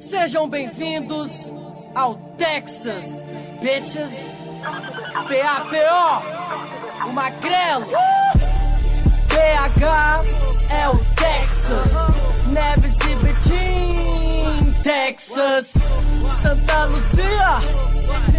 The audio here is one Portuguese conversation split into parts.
Sejam bem-vindos ao Texas, bitches. PAPO, o Magrelo. PH é o Texas. Neves e Betim, Texas. Santa Luzia,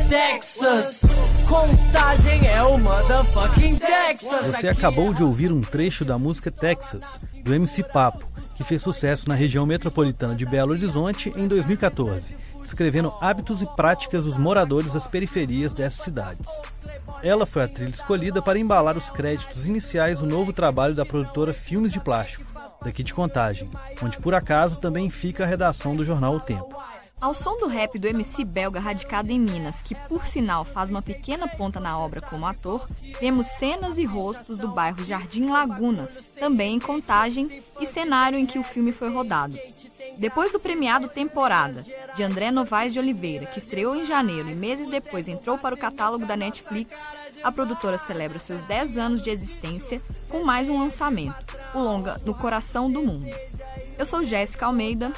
Texas. Contagem é o motherfucking Texas. Você acabou de ouvir um trecho da música Texas, do MC Papo, que fez sucesso na região metropolitana de Belo Horizonte em 2014, descrevendo hábitos e práticas dos moradores das periferias dessas cidades. Ela foi a trilha escolhida para embalar os créditos iniciais do novo trabalho da produtora Filmes de Plástico, daqui de Contagem, onde por acaso também fica a redação do jornal O Tempo. Ao som do rap do MC belga radicado em Minas, que por sinal faz uma pequena ponta na obra como ator, vemos cenas e rostos do bairro Jardim Laguna, também em Contagem, e cenário em que o filme foi rodado. Depois do premiado Temporada, de André Novaes de Oliveira, que estreou em janeiro e meses depois entrou para o catálogo da Netflix, a produtora celebra seus 10 anos de existência com mais um lançamento, o longa No Coração do Mundo. Eu sou Jéssica Almeida.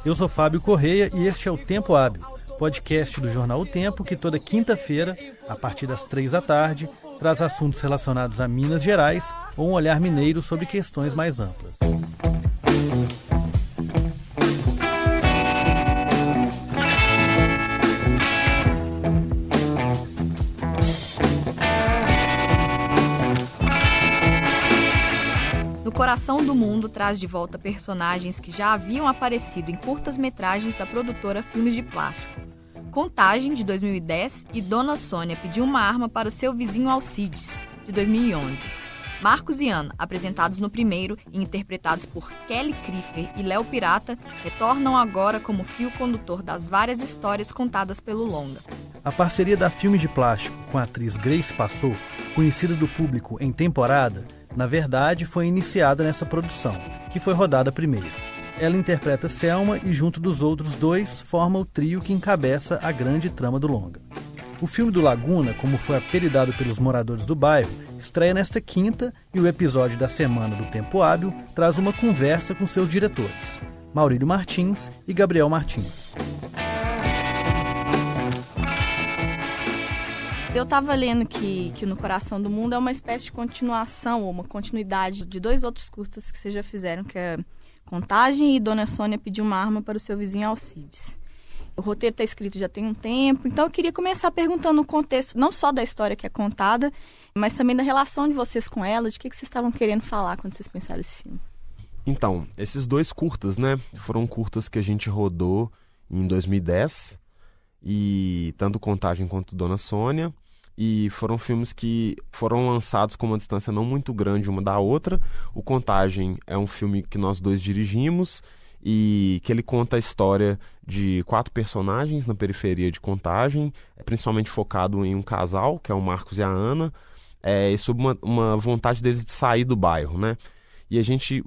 Eu sou Fábio Correia e este é o Tempo Hábil, podcast do jornal O Tempo que toda quinta-feira, a partir das 3 da tarde, traz assuntos relacionados a Minas Gerais ou um olhar mineiro sobre questões mais amplas. No Coração do Mundo traz de volta personagens que já haviam aparecido em curtas-metragens da produtora Filmes de Plástico. Contagem, de 2010, e Dona Sônia pediu uma arma para seu vizinho Alcides, de 2011. Marcos e Ana, apresentados no primeiro e interpretados por Kelly Crifer e Léo Pirata, retornam agora como fio condutor das várias histórias contadas pelo longa. A parceria da Filmes de Plástico com a atriz Grace Passou, conhecida do público em Temporada, na verdade foi iniciada nessa produção, que foi rodada primeiro. Ela interpreta Selma e, junto dos outros dois, forma o trio que encabeça a grande trama do longa. O filme do Laguna, como foi apelidado pelos moradores do bairro, estreia nesta quinta e o episódio da semana do Tempo Hábil traz uma conversa com seus diretores, Maurílio Martins e Gabriel Martins. Eu estava lendo que No Coração do Mundo é uma espécie de continuação ou uma continuidade de dois outros curtas que vocês já fizeram, que é Contagem e Dona Sônia pediu uma arma para o seu vizinho Alcides. O roteiro está escrito já tem um tempo, então eu queria começar perguntando o contexto, não só da história que é contada, mas também da relação de vocês com ela, de que vocês estavam querendo falar quando vocês pensaram esse filme. Então, esses dois curtas, né, foram curtas que a gente rodou em 2010, e tanto Contagem quanto Dona Sônia, e foram filmes que foram lançados com uma distância não muito grande uma da outra. O Contagem é um filme que nós dois dirigimos e que ele conta a história de 4 personagens na periferia de Contagem, principalmente focado em um casal, que é o Marcos e a Ana, e sobre uma vontade deles de sair do bairro, né? E a gente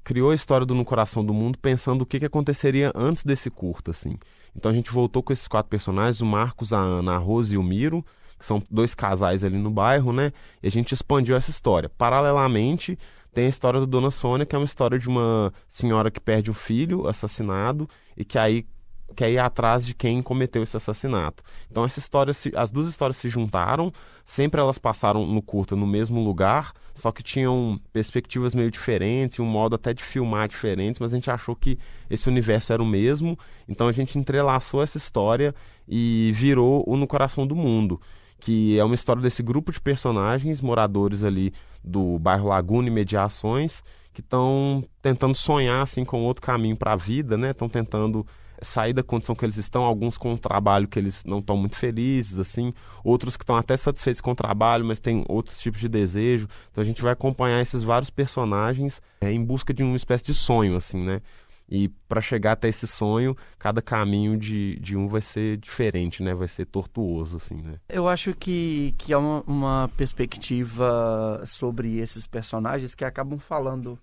criou a história do No Coração do Mundo pensando o que aconteceria antes desse curta, assim. Então a gente voltou com esses 4 personagens, o Marcos, a Ana, a Rose e o Miro, que são 2 casais ali no bairro, né? E a gente expandiu essa história. Paralelamente, tem a história do Dona Sônia, que é uma história de uma senhora que perde um filho assassinado e que aí quer ir atrás de quem cometeu esse assassinato. Então essa história, as duas histórias se juntaram, sempre elas passaram no curta no mesmo lugar, só que tinham perspectivas meio diferentes, um modo até de filmar diferente, mas a gente achou que esse universo era o mesmo, então a gente entrelaçou essa história e virou o No Coração do Mundo, que é uma história desse grupo de personagens, moradores ali do bairro Laguna e Mediações, que estão tentando sonhar assim, com outro caminho para a vida, né? Estão tentando sair da condição que eles estão, alguns com um trabalho que eles não estão muito felizes, assim, outros que estão até satisfeitos com o trabalho, mas têm outros tipos de desejo. Então a gente vai acompanhar esses vários personagens em busca de uma espécie de sonho, assim, né? E para chegar até esse sonho, cada caminho de um vai ser diferente, né? Vai ser tortuoso, assim, né? Eu acho que é uma perspectiva sobre esses personagens que acabam falando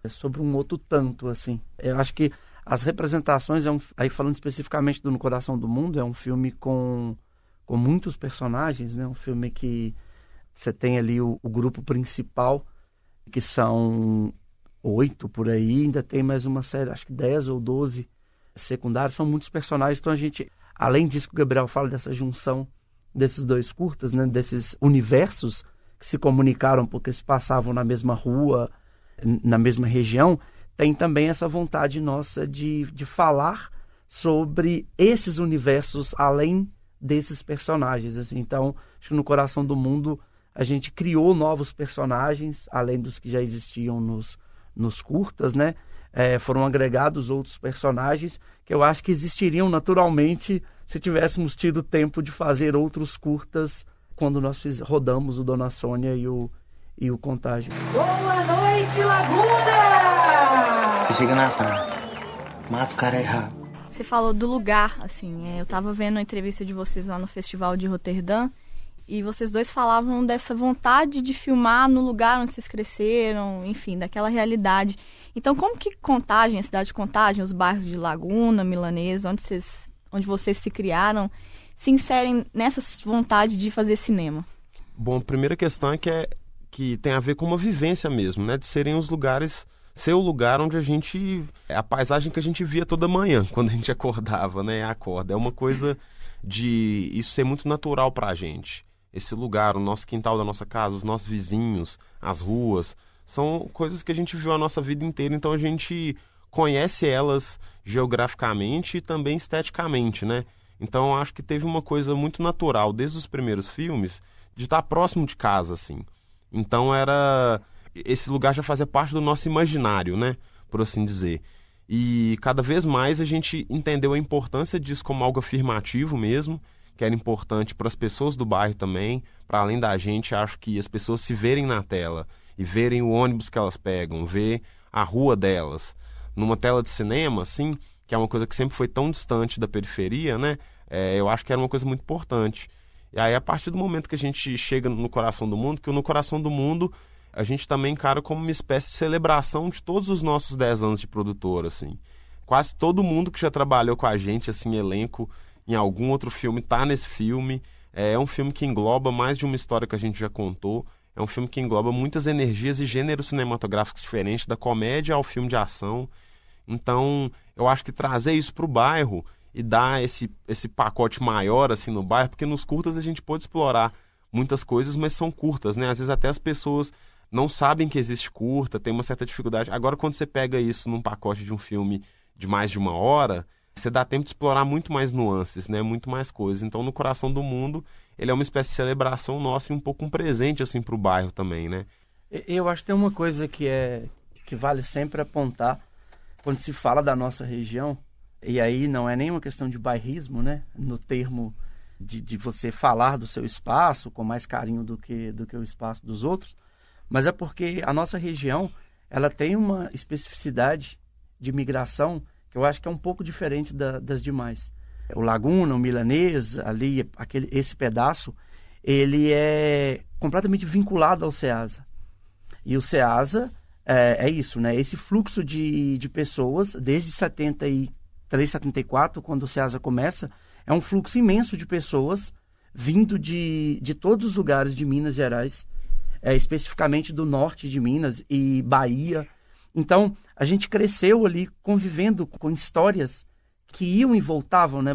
sobre um outro tanto, assim. Eu acho que as representações, aí falando especificamente do No Coração do Mundo, é um filme com muitos personagens, né? Um filme que você tem ali o grupo principal, que são 8 por aí, ainda tem mais uma série, acho que 10 ou 12 secundários, são muitos personagens. Então a gente, além disso que o Gabriel fala, dessa junção desses dois curtas, né, desses universos que se comunicaram porque se passavam na mesma rua, na mesma região, tem também essa vontade nossa de falar sobre esses universos além desses personagens. Assim. Então, acho que no Coração do Mundo a gente criou novos personagens, além dos que já existiam nos curtas, né? Foram agregados outros personagens que eu acho que existiriam naturalmente se tivéssemos tido tempo de fazer outros curtas quando nós rodamos o Dona Sônia e o Contágio. Boa noite, Laguna! Você chega na praça, mata o cara errado. Você falou do lugar, assim, eu tava vendo a entrevista de vocês lá no Festival de Roterdã e vocês dois falavam dessa vontade de filmar no lugar onde vocês cresceram, enfim, daquela realidade. Então, como que Contagem, a cidade de Contagem, os bairros de Laguna, Milanesa, onde vocês se criaram, se inserem nessa vontade de fazer cinema? Bom, a primeira questão é que tem a ver com uma vivência mesmo, né? De serem os lugares, ser o lugar onde a paisagem que a gente via toda manhã, quando a gente acordava, né? Acorda. É uma coisa de isso ser muito natural pra gente. Esse lugar, o nosso quintal da nossa casa, os nossos vizinhos, as ruas, são coisas que a gente viu a nossa vida inteira, então a gente conhece elas geograficamente e também esteticamente, né? Então eu acho que teve uma coisa muito natural, desde os primeiros filmes, de estar próximo de casa, assim. Então esse lugar já fazia parte do nosso imaginário, né? Por assim dizer. E cada vez mais a gente entendeu a importância disso como algo afirmativo mesmo, que era importante para as pessoas do bairro também, para além da gente, acho que as pessoas se verem na tela e verem o ônibus que elas pegam, ver a rua delas. Numa tela de cinema, assim, que é uma coisa que sempre foi tão distante da periferia, né? Eu acho que era uma coisa muito importante. E aí, a partir do momento que a gente chega no Coração do Mundo, que no Coração do Mundo a gente também encara como uma espécie de celebração de todos os nossos 10 anos de produtora, assim. Quase todo mundo que já trabalhou com a gente, assim, elenco, em algum outro filme, tá nesse filme. É um filme que engloba mais de uma história que a gente já contou. É um filme que engloba muitas energias e gêneros cinematográficos diferentes, da comédia ao filme de ação. Então, eu acho que trazer isso pro bairro e dar esse pacote maior assim no bairro, porque nos curtas a gente pode explorar muitas coisas, mas são curtas, né? Às vezes até as pessoas não sabem que existe curta, tem uma certa dificuldade. Agora, quando você pega isso num pacote de um filme de mais de 1 hora, você dá tempo de explorar muito mais nuances, né? Muito mais coisas. Então, no Coração do Mundo, ele é uma espécie de celebração nossa e um pouco um presente assim pro bairro também, né? Eu acho que tem uma coisa que vale sempre apontar quando se fala da nossa região, e aí não é nem uma questão de bairrismo, né? No termo de você falar do seu espaço com mais carinho do que o espaço dos outros, mas é porque a nossa região ela tem uma especificidade de migração que eu acho que é um pouco diferente das demais. O Laguna, o Milanês, ali, esse pedaço, ele é completamente vinculado ao Ceasa. E o Ceasa é isso, né? Esse fluxo de pessoas, desde 73, 74, quando o Ceasa começa, é um fluxo imenso de pessoas vindo de todos os lugares de Minas Gerais, especificamente do norte de Minas e Bahia. Então, a gente cresceu ali convivendo com histórias que iam e voltavam, né?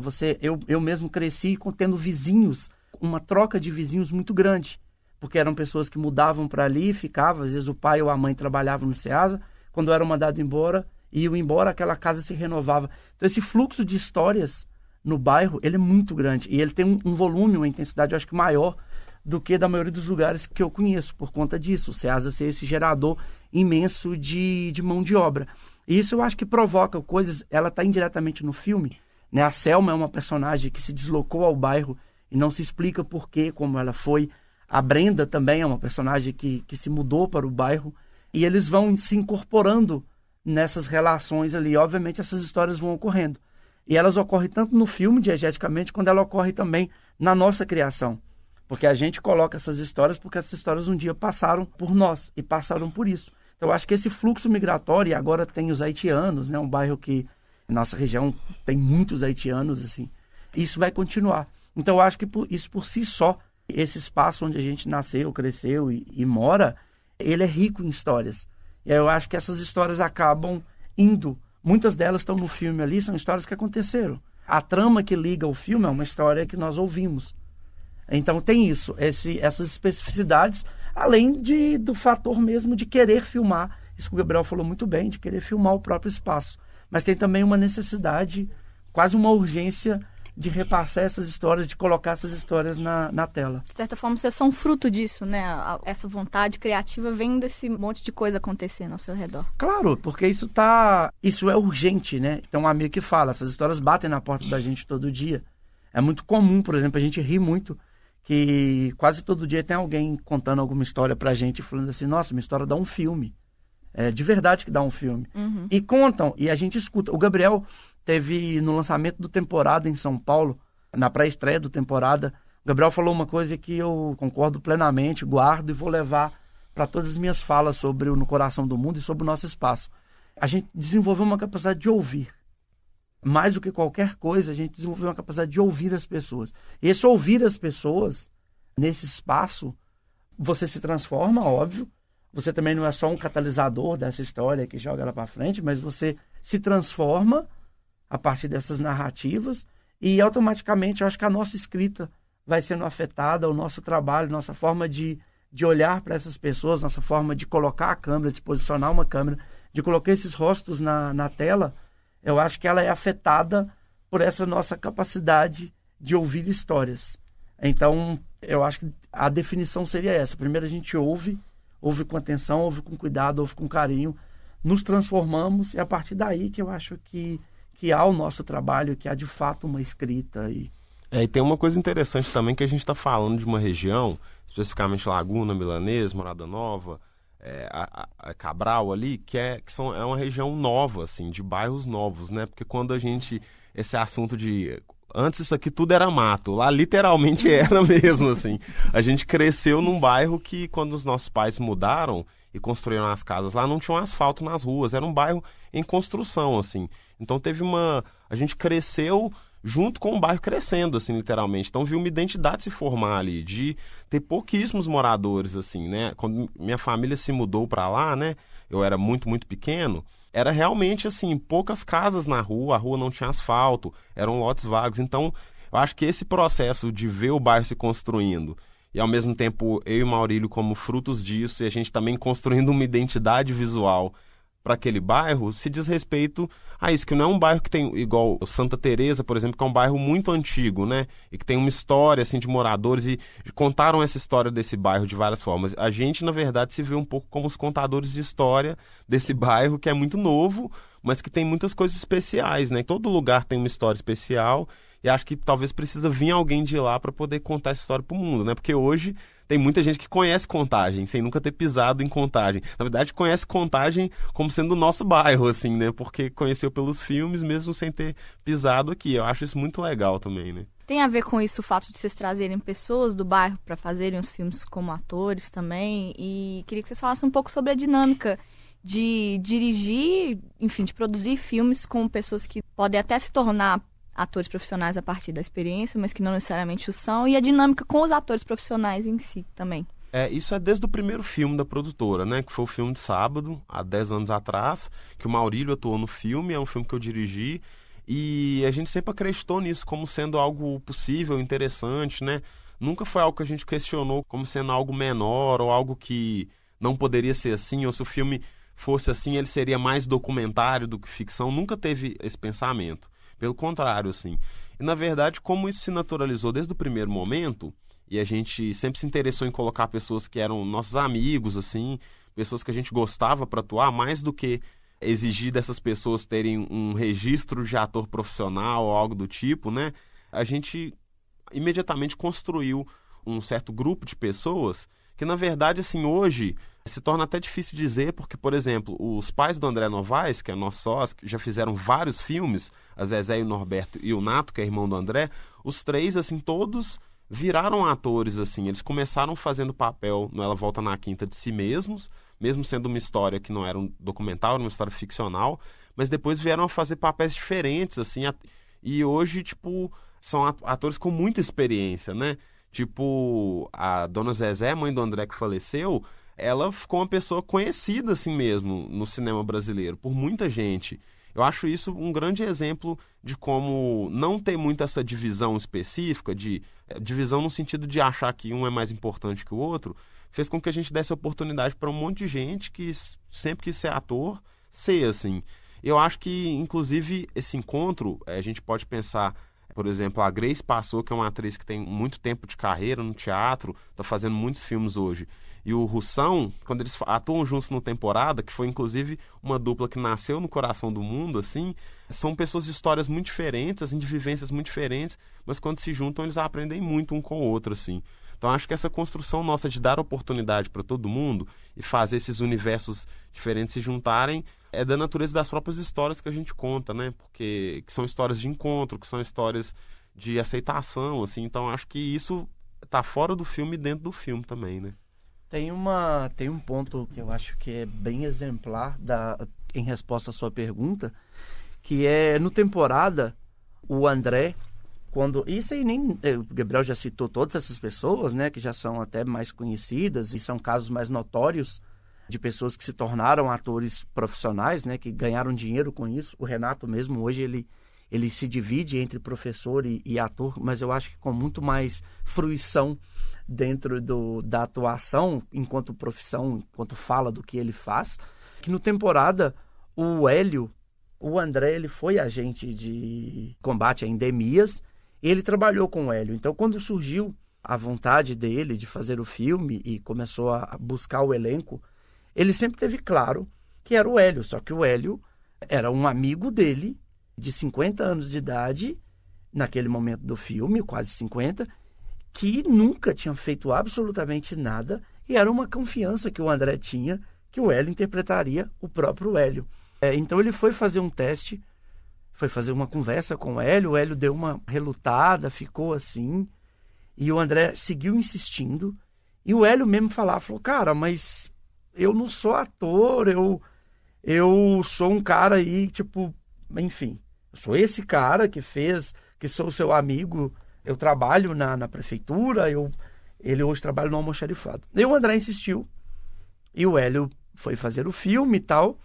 Eu mesmo cresci tendo vizinhos, uma troca de vizinhos muito grande, porque eram pessoas que mudavam para ali, ficavam, às vezes o pai ou a mãe trabalhavam no Ceasa, quando era mandado embora, iam embora, aquela casa se renovava. Então, esse fluxo de histórias no bairro, ele é muito grande, e ele tem um volume, uma intensidade, eu acho que maior do que da maioria dos lugares que eu conheço, por conta disso, o Ceasa ser esse gerador imenso de mão de obra. E isso eu acho que provoca coisas, ela está indiretamente no filme, né? A Selma é uma personagem que se deslocou ao bairro e não se explica por quê, como ela foi. A Brenda também é uma personagem que se mudou para o bairro, e eles vão se incorporando nessas relações ali. Obviamente essas histórias vão ocorrendo. E elas ocorrem tanto no filme, diegeticamente, quanto ela ocorre também na nossa criação. Porque a gente coloca essas histórias porque essas histórias um dia passaram por nós e passaram por isso. Então, eu acho que esse fluxo migratório, e agora tem os haitianos, né? Um bairro que, nossa região, tem muitos haitianos, assim. Isso vai continuar. Então, eu acho que isso por si só, esse espaço onde a gente nasceu, cresceu e mora, ele é rico em histórias. E aí eu acho que essas histórias acabam indo muitas delas estão no filme ali, são histórias que aconteceram. A trama que liga o filme é uma história que nós ouvimos. Então tem isso, essas especificidades, além do fator mesmo de querer filmar, isso que o Gabriel falou muito bem, de querer filmar o próprio espaço. Mas tem também uma necessidade, quase uma urgência de repassar essas histórias, de colocar essas histórias na tela. De certa forma, vocês são fruto disso, né? Essa vontade criativa vem desse monte de coisa acontecendo ao seu redor. Claro, porque isso é urgente, né? Então um amigo que fala, essas histórias batem na porta da gente todo dia. É muito comum, por exemplo, a gente ri muito, que quase todo dia tem alguém contando alguma história pra gente, falando assim, nossa, minha história dá um filme. É de verdade que dá um filme. Uhum. E contam, e a gente escuta. O Gabriel teve no lançamento do Temporada em São Paulo, na pré-estreia do Temporada, o Gabriel falou uma coisa que eu concordo plenamente, guardo e vou levar para todas as minhas falas sobre o No Coração do Mundo e sobre o nosso espaço. A gente desenvolveu uma capacidade de ouvir. Mais do que qualquer coisa, a gente desenvolveu uma capacidade de ouvir as pessoas. E esse ouvir as pessoas, nesse espaço, você se transforma, óbvio. Você também não é só um catalisador dessa história que joga ela para frente, mas você se transforma a partir dessas narrativas e automaticamente eu acho que a nossa escrita vai sendo afetada, o nosso trabalho, nossa forma de olhar para essas pessoas, nossa forma de colocar a câmera, de posicionar uma câmera, de colocar esses rostos na tela, eu acho que ela é afetada por essa nossa capacidade de ouvir histórias. Então, eu acho que a definição seria essa. Primeiro a gente ouve com atenção, ouve com cuidado, ouve com carinho, nos transformamos e a partir daí que eu acho que há o nosso trabalho, que há de fato uma escrita. E tem uma coisa interessante também que a gente está falando de uma região, especificamente Laguna, Milanês, Morada Nova, a Cabral ali, é uma região nova, assim, de bairros novos, né? Porque quando esse assunto de... Antes isso aqui tudo era mato, lá literalmente era mesmo, assim. A gente cresceu num bairro que quando os nossos pais mudaram e construíram as casas lá, não tinha um asfalto nas ruas, era um bairro em construção, assim. Então a gente cresceu junto com o bairro crescendo, assim, literalmente. Então viu uma identidade se formar ali, de ter pouquíssimos moradores, assim, né? Quando minha família se mudou para lá, né? Eu era muito, muito pequeno. Era realmente, assim, poucas casas na rua, a rua não tinha asfalto, eram lotes vagos. Então, eu acho que esse processo de ver o bairro se construindo e, ao mesmo tempo, eu e o Maurílio como frutos disso e a gente também construindo uma identidade visual para aquele bairro, se diz respeito a isso, que não é um bairro que tem, igual Santa Teresa, por exemplo, que é um bairro muito antigo, né? E que tem uma história, assim, de moradores e contaram essa história desse bairro de várias formas. A gente, na verdade, se vê um pouco como os contadores de história desse bairro, que é muito novo, mas que tem muitas coisas especiais, né? Todo lugar tem uma história especial e acho que talvez precisa vir alguém de lá para poder contar essa história para o mundo, né? Porque hoje tem muita gente que conhece Contagem, sem nunca ter pisado em Contagem. Na verdade, conhece Contagem como sendo o nosso bairro, assim, né? Porque conheceu pelos filmes, mesmo sem ter pisado aqui. Eu acho isso muito legal também, né? Tem a ver com isso o fato de vocês trazerem pessoas do bairro para fazerem os filmes como atores também. E queria que vocês falassem um pouco sobre a dinâmica de dirigir, enfim, de produzir filmes com pessoas que podem até se tornar atores profissionais a partir da experiência, mas que não necessariamente o são, e a dinâmica com os atores profissionais em si também. Isso é desde o primeiro filme da produtora, né? Que foi o filme de Sábado, há 10 anos atrás, que o Maurílio atuou no filme, é um filme que eu dirigi, e a gente sempre acreditou nisso como sendo algo possível, interessante, né? Nunca foi algo que a gente questionou como sendo algo menor, ou algo que não poderia ser assim, ou se o filme fosse assim, ele seria mais documentário do que ficção. Nunca teve esse pensamento. Pelo contrário, assim. E, na verdade, como isso se naturalizou desde o primeiro momento, e a gente sempre se interessou em colocar pessoas que eram nossos amigos, assim, pessoas que a gente gostava para atuar, mais do que exigir dessas pessoas terem um registro de ator profissional ou algo do tipo, né? A gente imediatamente construiu um certo grupo de pessoas que, na verdade, assim, hoje se torna até difícil dizer, porque, por exemplo, os pais do André Novaes, que é nosso sócio, que já fizeram vários filmes, a Zezé e o Norberto e o Nato, que é irmão do André, os três, assim, todos viraram atores, assim, eles começaram fazendo papel no Ela Volta na Quinta de si mesmos, mesmo sendo uma história que não era um documental, era uma história ficcional, mas depois vieram a fazer papéis diferentes, assim, e hoje, tipo, são atores com muita experiência, né? Tipo, a dona Zezé, mãe do André que faleceu, ela ficou uma pessoa conhecida assim mesmo no cinema brasileiro, por muita gente. Eu acho isso um grande exemplo de como não ter muito essa divisão específica, divisão no sentido de achar que um é mais importante que o outro, fez com que a gente desse oportunidade para um monte de gente que sempre quis ser ator, ser assim. Eu acho que, inclusive, esse encontro, a gente pode pensar, por exemplo, a Grace Passou, que é uma atriz que tem muito tempo de carreira no teatro, está fazendo muitos filmes hoje. E o Russão, quando eles atuam juntos no Temporada, que foi inclusive uma dupla que nasceu no coração do mundo, assim, são pessoas de histórias muito diferentes, assim, de vivências muito diferentes, mas quando se juntam eles aprendem muito um com o outro, assim. Então acho que essa construção nossa de dar oportunidade para todo mundo e fazer esses universos diferentes se juntarem é da natureza das próprias histórias que a gente conta, né? Porque que são histórias de encontro, que são histórias de aceitação, assim. Então acho que isso tá fora do filme e dentro do filme também, né? Tem um ponto que eu acho que é bem exemplar em resposta à sua pergunta, que é no Temporada, o André, isso aí nem... O Gabriel já citou todas essas pessoas, né, que já são até mais conhecidas e são casos mais notórios de pessoas que se tornaram atores profissionais, né, que ganharam dinheiro com isso. O Renato mesmo, hoje ele se divide entre professor e ator, mas eu acho que com muito mais fruição dentro da atuação, enquanto profissão, enquanto fala do que ele faz. Que no Temporada, o André, ele foi agente de combate a endemias, e ele trabalhou com o Hélio. Então, quando surgiu a vontade dele de fazer o filme e começou a buscar o elenco, ele sempre teve claro que era o Hélio, só que o Hélio era um amigo dele, de 50 anos de idade, naquele momento do filme, quase 50, que nunca tinha feito absolutamente nada, e era uma confiança que o André tinha que o Hélio interpretaria o próprio Hélio. Então ele foi fazer um teste, foi fazer uma conversa com o Hélio deu uma relutada, ficou assim, e o André seguiu insistindo, e o Hélio mesmo falou, cara, mas eu não sou ator, eu sou um cara aí, tipo, enfim, eu sou esse cara que sou seu amigo, eu trabalho na prefeitura, ele hoje trabalha no almoxarifado. E o André insistiu, e o Hélio foi fazer o filme e tal.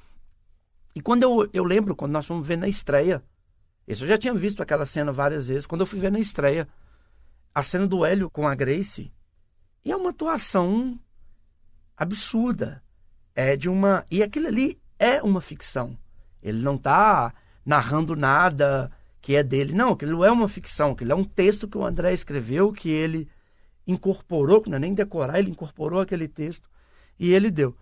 E quando eu lembro, quando nós fomos ver na estreia, isso eu já tinha visto aquela cena várias vezes, quando eu fui ver na estreia, a cena do Hélio com a Grace, e é uma atuação absurda. E aquilo ali é uma ficção. Ele não está narrando nada que é dele. Não, aquilo é uma ficção, aquilo é um texto que o André escreveu, que ele incorporou, que não é nem decorar, ele incorporou aquele texto e ele deu.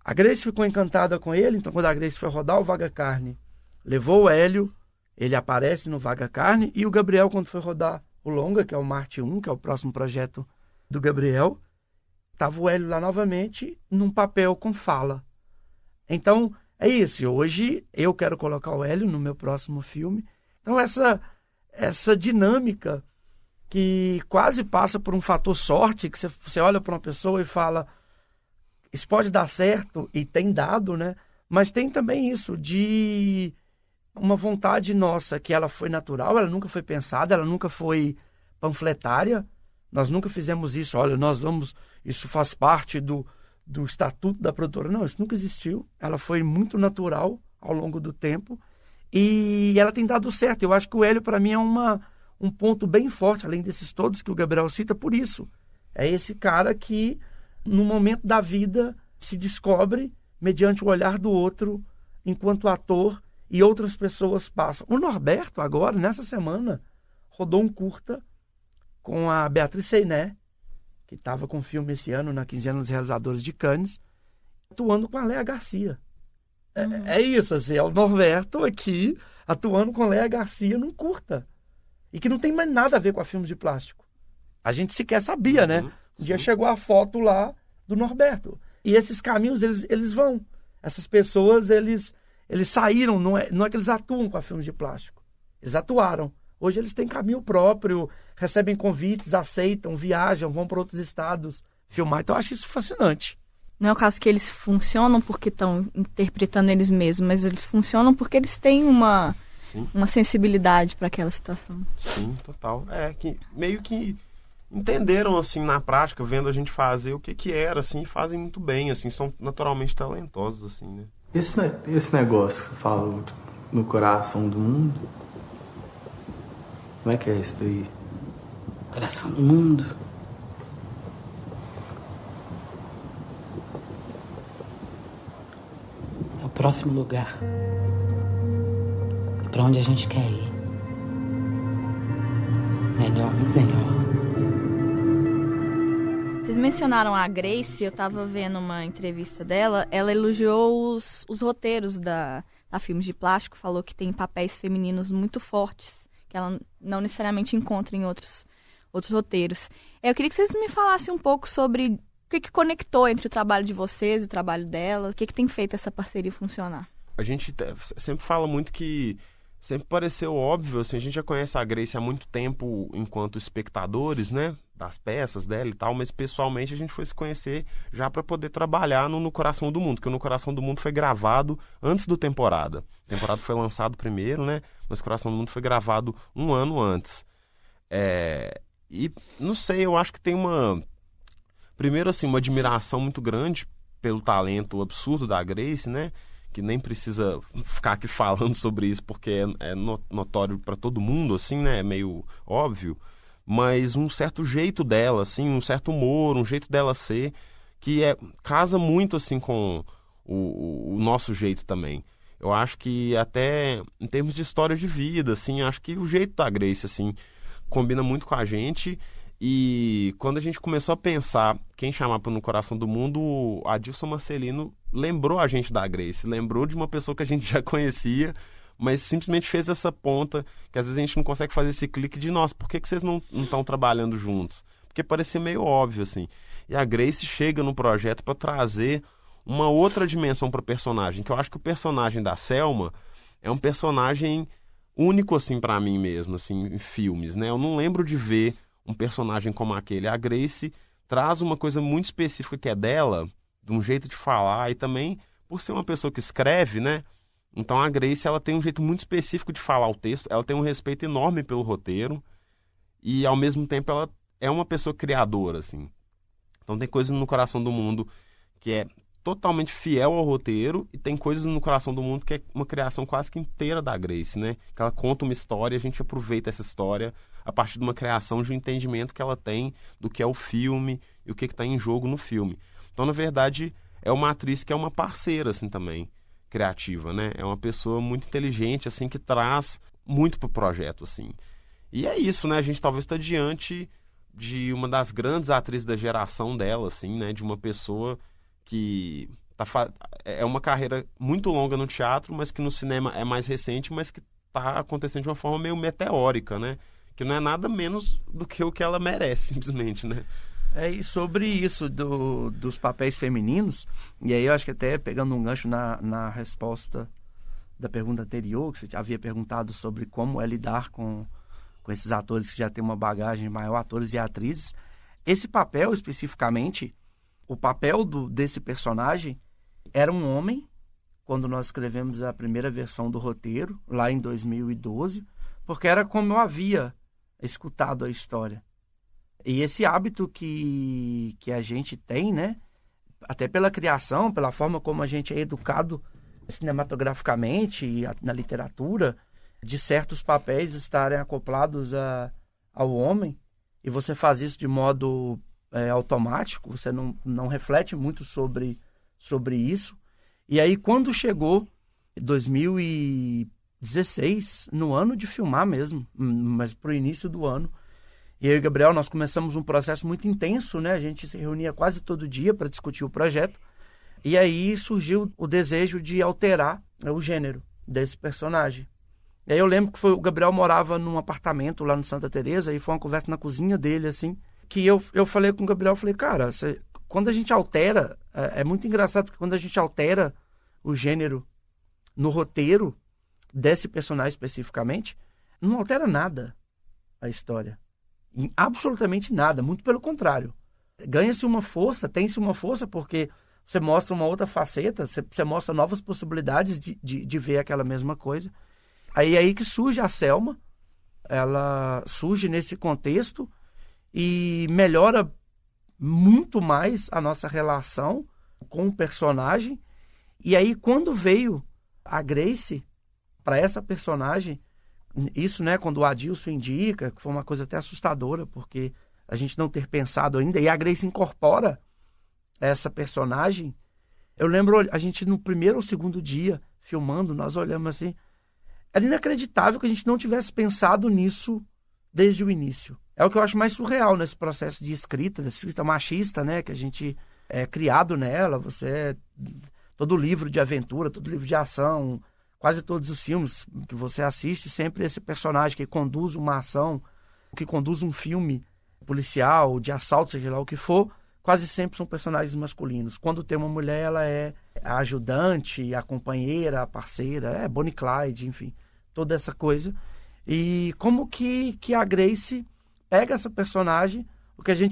A Grace ficou encantada com ele, então quando a Grace foi rodar o Vaga Carne, levou o Hélio, ele aparece no Vaga Carne, e o Gabriel, quando foi rodar o longa, que é o Marte 1, que é o próximo projeto do Gabriel, estava o Hélio lá novamente, num papel com fala. Então, é isso. Hoje eu quero colocar o Hélio no meu próximo filme. Então, essa dinâmica que quase passa por um fator sorte, que você olha para uma pessoa e fala, isso pode dar certo, e tem dado, né? Mas tem também isso de uma vontade nossa, que ela foi natural, ela nunca foi pensada, ela nunca foi panfletária. Nós nunca fizemos isso, olha, isso faz parte do estatuto da produtora. Não, isso nunca existiu. Ela foi muito natural ao longo do tempo e ela tem dado certo. Eu acho que o Hélio, para mim, é um ponto bem forte, além desses todos que o Gabriel cita, por isso. É esse cara que, no momento da vida, se descobre mediante o olhar do outro, enquanto ator, e outras pessoas passam. O Norberto, agora, nessa semana, rodou um curta com a Beatriz Seiné, que estava com o filme esse ano, na quinzena dos realizadores de Cannes, atuando com a Léa Garcia. É isso, assim, é o Norberto aqui, atuando com a Léa Garcia num curta. E que não tem mais nada a ver com a filmes de plástico. A gente sequer sabia, né? Um dia chegou a foto lá do Norberto. E esses caminhos, eles vão. Essas pessoas, eles saíram, não é que eles atuam com a filmes de plástico. Eles atuaram. Hoje eles têm caminho próprio, recebem convites, aceitam, viajam, vão para outros estados filmar. Então eu acho isso fascinante. Não é o caso que eles funcionam porque estão interpretando eles mesmos, mas eles funcionam porque eles têm uma sensibilidade para aquela situação. Sim, total. Que meio que entenderam, assim, na prática, vendo a gente fazer o que era, assim, e fazem muito bem, assim, são naturalmente talentosos, assim, né? Esse negócio que você fala, No coração do mundo? Como é que é isso daí? Coração do mundo. É o próximo lugar. É pra onde a gente quer ir. Melhor, muito melhor. Vocês mencionaram a Grace, eu tava vendo uma entrevista dela, ela elogiou os roteiros da Filmes de Plástico, falou que tem papéis femininos muito fortes, que ela não necessariamente encontra em outros roteiros. Eu queria que vocês me falassem um pouco sobre o que conectou entre o trabalho de vocês e o trabalho dela, o que tem feito essa parceria funcionar. A gente sempre fala muito que sempre pareceu óbvio, assim, a gente já conhece a Grace há muito tempo enquanto espectadores, né, das peças dela e tal, mas pessoalmente a gente foi se conhecer já para poder trabalhar no Coração do Mundo, porque o No Coração do Mundo foi gravado antes do Temporada. A Temporada foi lançado primeiro, né, mas o Coração do Mundo foi gravado um ano antes. E, não sei, eu acho que tem primeiro, assim, uma admiração muito grande pelo talento absurdo da Grace, né, que nem precisa ficar aqui falando sobre isso, porque é notório para todo mundo, assim, né? É meio óbvio. Mas um certo jeito dela, assim, um certo humor, um jeito dela ser, que casa muito, assim, com o nosso jeito também. Eu acho que até em termos de história de vida, assim, acho que o jeito da Grace, assim, combina muito com a gente. E quando a gente começou a pensar quem chamar para No Coração do Mundo, o Adilson Marcelino lembrou a gente da Grace, lembrou de uma pessoa que a gente já conhecia, mas simplesmente fez essa ponta, que às vezes a gente não consegue fazer esse clique de, nossa, por que vocês não estão trabalhando juntos? Porque parecia meio óbvio, assim. E a Grace chega no projeto para trazer uma outra dimensão para o personagem, que eu acho que o personagem da Selma é um personagem único, assim, para mim mesmo, assim, em filmes, né? Eu não lembro de ver um personagem como aquele. A Grace traz uma coisa muito específica que é dela, de um jeito de falar, e também por ser uma pessoa que escreve, né? Então a Grace, ela tem um jeito muito específico de falar o texto, ela tem um respeito enorme pelo roteiro, e ao mesmo tempo ela é uma pessoa criadora, assim. Então tem coisas no Coração do Mundo que é totalmente fiel ao roteiro, e tem coisas no Coração do Mundo que é uma criação quase que inteira da Grace, né? Que ela conta uma história e a gente aproveita essa história a partir de uma criação, de um entendimento que ela tem do que é o filme e o que está em jogo no filme. Então, na verdade, é uma atriz que é uma parceira, assim, também, criativa, né? É uma pessoa muito inteligente, assim, que traz muito pro projeto, assim. E é isso, né? A gente talvez está diante de uma das grandes atrizes da geração dela, assim, né? De uma pessoa que é uma carreira muito longa no teatro, mas que no cinema é mais recente, mas que está acontecendo de uma forma meio meteórica, né? Que não é nada menos do que o que ela merece, simplesmente, né? E sobre isso dos papéis femininos, e aí eu acho que até pegando um gancho na resposta da pergunta anterior, que você havia perguntado sobre como é lidar com esses atores que já têm uma bagagem maior, atores e atrizes, esse papel especificamente, o papel desse personagem era um homem, quando nós escrevemos a primeira versão do roteiro, lá em 2012, porque era como eu havia escutado a história. E esse hábito que a gente tem, né? Até pela criação, pela forma como a gente é educado cinematograficamente e na literatura, de certos papéis estarem acoplados ao homem, e você faz isso de modo automático, você não reflete muito sobre isso. E aí, quando chegou 2016, no ano de filmar mesmo, mas pro início do ano, e eu e o Gabriel, nós começamos um processo muito intenso, né? A gente se reunia quase todo dia para discutir o projeto. E aí surgiu o desejo de alterar o gênero desse personagem. E aí eu lembro que o Gabriel morava num apartamento lá no Santa Teresa, e foi uma conversa na cozinha dele, assim, que eu falei com o Gabriel, eu falei, cara, quando a gente altera, é muito engraçado, porque quando a gente altera o gênero no roteiro desse personagem especificamente, não altera nada a história. Absolutamente nada, muito pelo contrário. Ganha-se uma força, tem-se uma força, porque você mostra uma outra faceta, você mostra novas possibilidades de ver aquela mesma coisa. Aí que surge a Selma, ela surge nesse contexto e melhora muito mais a nossa relação com o personagem. E aí, quando veio a Grace, para essa personagem, isso, né, quando o Adilson indica, que foi uma coisa até assustadora, porque a gente não ter pensado ainda, e a Grace incorpora essa personagem. Eu lembro, a gente no primeiro ou segundo dia, filmando, nós olhamos assim, era inacreditável que a gente não tivesse pensado nisso desde o início. É o que eu acho mais surreal nesse processo de escrita, dessa escrita machista, né, que a gente é criado nela. Todo livro de aventura, todo livro de ação, quase todos os filmes que você assiste, sempre esse personagem que conduz uma ação, que conduz um filme policial, de assalto, seja lá o que for, quase sempre são personagens masculinos. Quando tem uma mulher, ela é a ajudante, a companheira, a parceira, Bonnie e Clyde, enfim, toda essa coisa. E como que a Grace pega essa personagem,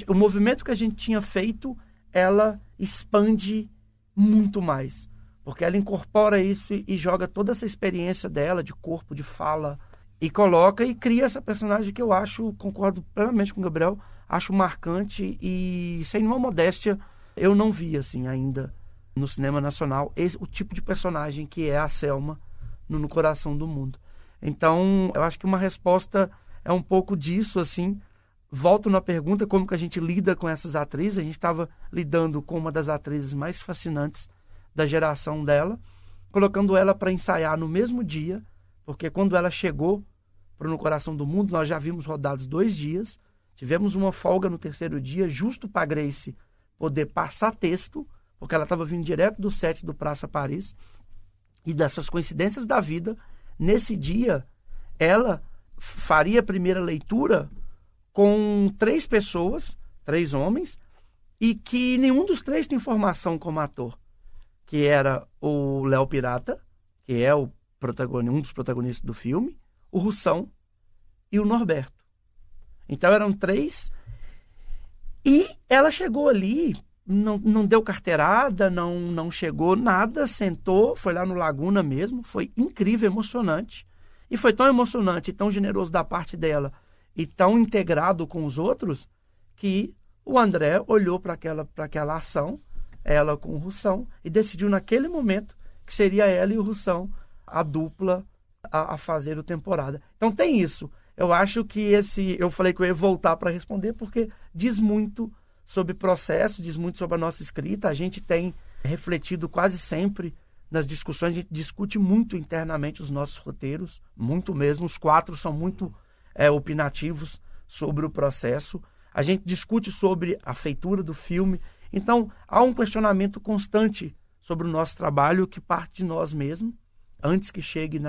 o movimento que a gente tinha feito, ela expande muito mais. Porque ela incorpora isso e joga toda essa experiência dela, de corpo, de fala, e coloca e cria essa personagem que eu acho, concordo plenamente com o Gabriel, acho marcante e, sem nenhuma modéstia, eu não vi assim ainda no cinema nacional o tipo de personagem que é a Selma no Coração do Mundo. Então, eu acho que uma resposta é um pouco disso, assim. Volto na pergunta, como que a gente lida com essas atrizes. A gente estava lidando com uma das atrizes mais fascinantes da geração dela, colocando ela para ensaiar no mesmo dia, porque quando ela chegou para No Coração do Mundo, nós já vimos rodados 2 dias, tivemos uma folga no 3º dia, justo para a Grace poder passar texto, porque ela estava vindo direto do set do Praça Paris, e dessas coincidências da vida, nesse dia, ela faria a primeira leitura com 3 pessoas, 3 homens, e que nenhum dos 3 tem formação como ator, que era o Léo Pirata, que é um dos protagonistas do filme, o Russão e o Norberto. Então eram 3, e ela chegou ali, não deu carteirada, não chegou nada, sentou, foi lá no Laguna mesmo, foi incrível, emocionante, e foi tão emocionante e tão generoso da parte dela, e tão integrado com os outros, que o André olhou para aquela ação, ela com o Russão, e decidiu naquele momento que seria ela e o Russão a dupla a fazer o temporada. Então tem isso. Eu acho que eu falei que eu ia voltar para responder, porque diz muito sobre processo, diz muito sobre a nossa escrita. A gente tem refletido quase sempre nas discussões, a gente discute muito internamente os nossos roteiros, muito mesmo. Os 4 são muito opinativos sobre o processo. A gente discute sobre a feitura do filme. Então, há um questionamento constante sobre o nosso trabalho que parte de nós mesmos, antes que chegue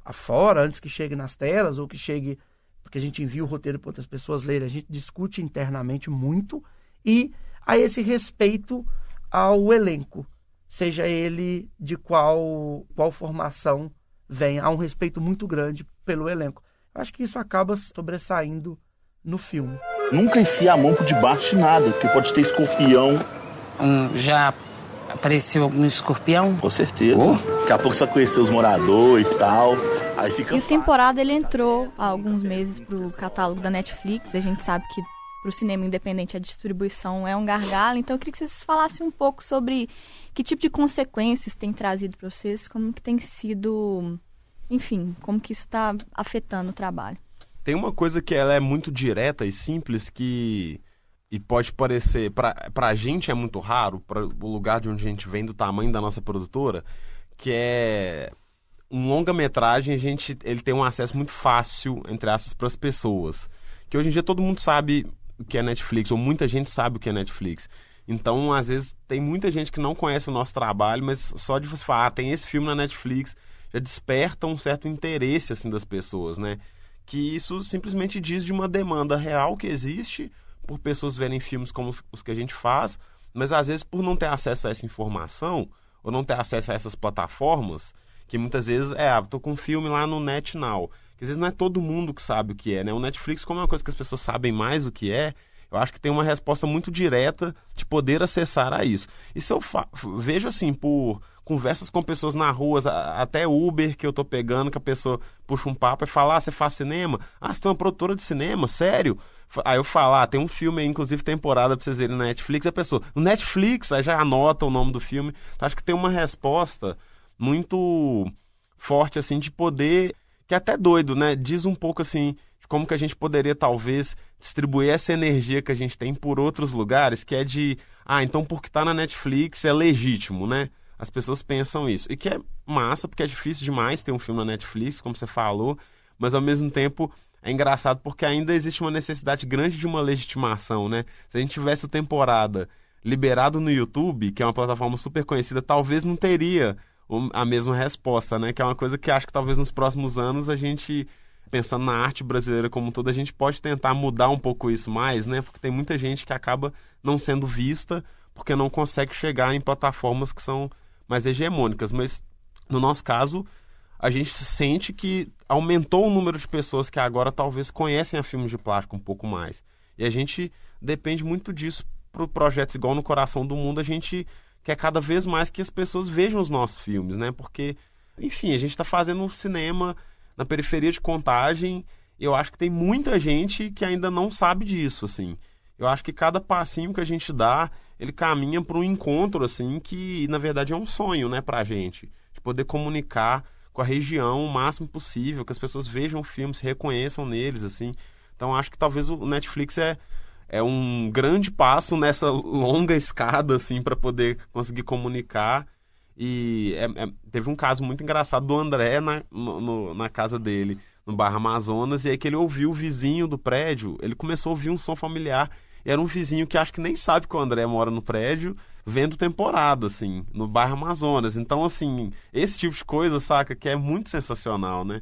afora, antes que chegue nas telas, ou que chegue, porque a gente envia o roteiro para outras pessoas lerem. A gente discute internamente muito, e há esse respeito ao elenco, seja ele de qual formação venha. Há um respeito muito grande pelo elenco. Eu acho que isso acaba sobressaindo no filme. Nunca enfia a mão por debaixo de nada, porque pode ter escorpião. Já apareceu algum escorpião? Com certeza. Daqui a pouco você vai conhecer os moradores e tal. Aí fica E o Temporada, ele entrou há alguns meses pro catálogo da Netflix. A gente sabe que pro cinema independente a distribuição é um gargalo. Então eu queria que vocês falassem um pouco sobre que tipo de consequências tem trazido para vocês, como que tem sido, enfim, como que isso está afetando o trabalho. Tem uma coisa que ela é muito direta e simples e pode parecer, pra gente é muito raro, para o lugar de onde a gente vem, do tamanho da nossa produtora, que é um longa-metragem, ele tem um acesso muito fácil, entre aspas, para as pessoas. Que hoje em dia todo mundo sabe o que é Netflix, ou muita gente sabe o que é Netflix. Então, às vezes, tem muita gente que não conhece o nosso trabalho, mas só de você falar, tem esse filme na Netflix, já desperta um certo interesse, assim, das pessoas, né? Que isso simplesmente diz de uma demanda real que existe por pessoas verem filmes como os que a gente faz, mas às vezes por não ter acesso a essa informação, ou não ter acesso a essas plataformas, que muitas vezes, tô com um filme lá no NetNow, que às vezes não é todo mundo que sabe o que é, né? O Netflix, como é uma coisa que as pessoas sabem mais o que é, eu acho que tem uma resposta muito direta de poder acessar a isso. E se eu vejo assim, por conversas com pessoas na rua, até Uber que eu tô pegando, que a pessoa puxa um papo e fala, você faz cinema? Você tem uma produtora de cinema? Sério? Aí eu falo, tem um filme aí, inclusive temporada pra vocês verem na Netflix, a pessoa, no Netflix, aí já anota o nome do filme. Então acho que tem uma resposta muito forte, assim, de poder, que é até doido, né? Diz um pouco, assim, de como que a gente poderia, talvez, distribuir essa energia que a gente tem por outros lugares, que é de, então porque tá na Netflix é legítimo, né? As pessoas pensam isso. E que é massa, porque é difícil demais ter um filme na Netflix, como você falou, mas ao mesmo tempo é engraçado porque ainda existe uma necessidade grande de uma legitimação, né? Se a gente tivesse o Temporada liberado no YouTube, que é uma plataforma super conhecida, talvez não teria a mesma resposta, né? Que é uma coisa que acho que talvez nos próximos anos a gente, pensando na arte brasileira como um todo, a gente pode tentar mudar um pouco isso mais, né? Porque tem muita gente que acaba não sendo vista porque não consegue chegar em plataformas que são mais hegemônicas. Mas, no nosso caso, a gente sente que aumentou o número de pessoas que agora talvez conhecem a Filmes de Plástico um pouco mais. E a gente depende muito disso para projetos igual No Coração do Mundo. A gente quer cada vez mais que as pessoas vejam os nossos filmes, né? Porque, enfim, a gente está fazendo um cinema na periferia de Contagem. Eu acho que tem muita gente que ainda não sabe disso, assim. Eu acho que cada passinho que a gente dá, ele caminha para um encontro, assim, que, na verdade, é um sonho, né, pra gente. De poder comunicar com a região o máximo possível, que as pessoas vejam o filme, se reconheçam neles, assim. Então, acho que talvez o Netflix é um grande passo nessa longa escada, assim, para poder conseguir comunicar. E teve um caso muito engraçado do André na casa dele, no bairro Amazonas, e aí que ele ouviu o vizinho do prédio, ele começou a ouvir um som familiar, e era um vizinho que acho que nem sabe que o André mora no prédio, vendo Temporada, assim, no bairro Amazonas. Então, assim, esse tipo de coisa, saca, que é muito sensacional, né?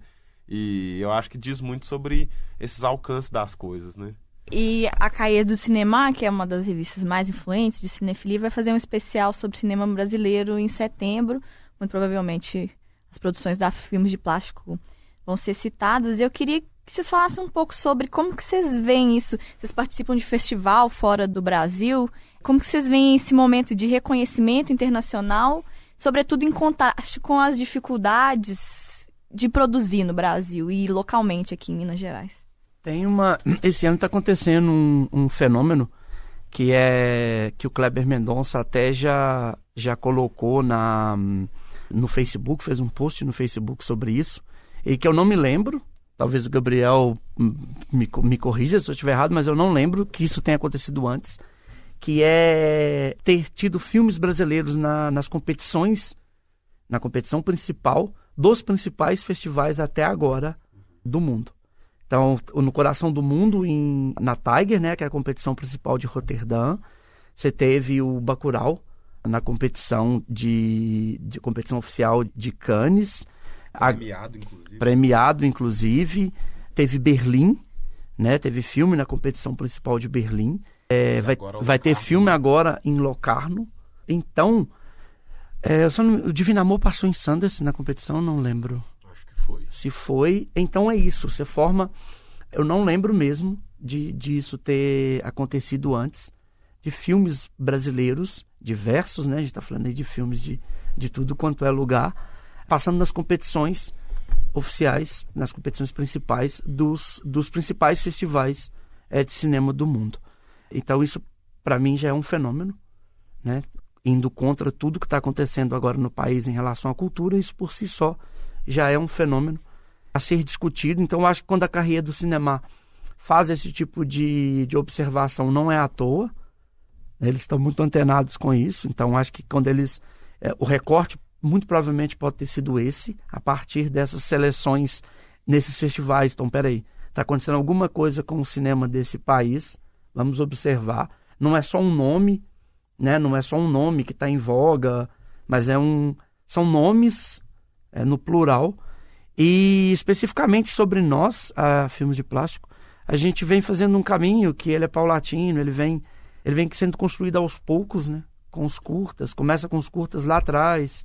E eu acho que diz muito sobre esses alcances das coisas, né? E a Cahiers do Cinema, que é uma das revistas mais influentes de cinefilia, vai fazer um especial sobre cinema brasileiro em setembro. Muito provavelmente as produções da Filmes de Plástico vão ser citadas. E eu queria que vocês falassem um pouco sobre como que vocês veem isso. Vocês participam de festival fora do Brasil. Como que vocês veem esse momento de reconhecimento internacional, sobretudo em contraste com as dificuldades de produzir no Brasil e localmente aqui em Minas Gerais? Esse ano está acontecendo um fenômeno que o Kleber Mendonça até já colocou no Facebook, fez um post no Facebook sobre isso, e que eu não me lembro, talvez o Gabriel me corrija se eu estiver errado, mas eu não lembro que isso tenha acontecido antes, que é ter tido filmes brasileiros na competição principal dos principais festivais até agora do mundo. Então, No Coração do Mundo, na Tiger, né, que é a competição principal de Roterdã, você teve o Bacurau na competição competição oficial de Cannes. Premiado, inclusive. Teve Berlim, né, teve filme na competição principal de Berlim. Vai ter filme agora em Locarno. Então, o Divino Amor passou em Sundance na competição, não lembro. Se foi, então é isso. Você forma... Eu não lembro mesmo de isso ter acontecido antes, de filmes brasileiros, diversos, né? A gente está falando aí de filmes de tudo quanto é lugar, passando nas competições oficiais, nas competições principais dos principais festivais de cinema do mundo. Então isso, para mim, já é um fenômeno, né? Indo contra tudo que está acontecendo agora no país em relação à cultura, isso por si só já é um fenômeno a ser discutido. Então, eu acho que quando a Cahiers do Cinema faz esse tipo de observação, não é à toa. Eles estão muito antenados com isso. Então, acho que quando eles... o recorte, muito provavelmente, pode ter sido esse, a partir dessas seleções nesses festivais. Então, peraí, está acontecendo alguma coisa com o cinema desse país, vamos observar. Não é só um nome, né? Não é só um nome que está em voga, mas são nomes... no plural, e especificamente sobre nós, a Filmes de Plástico, a gente vem fazendo um caminho que ele é paulatino, ele vem sendo construído aos poucos, né, com os curtas, começa com os curtas lá atrás,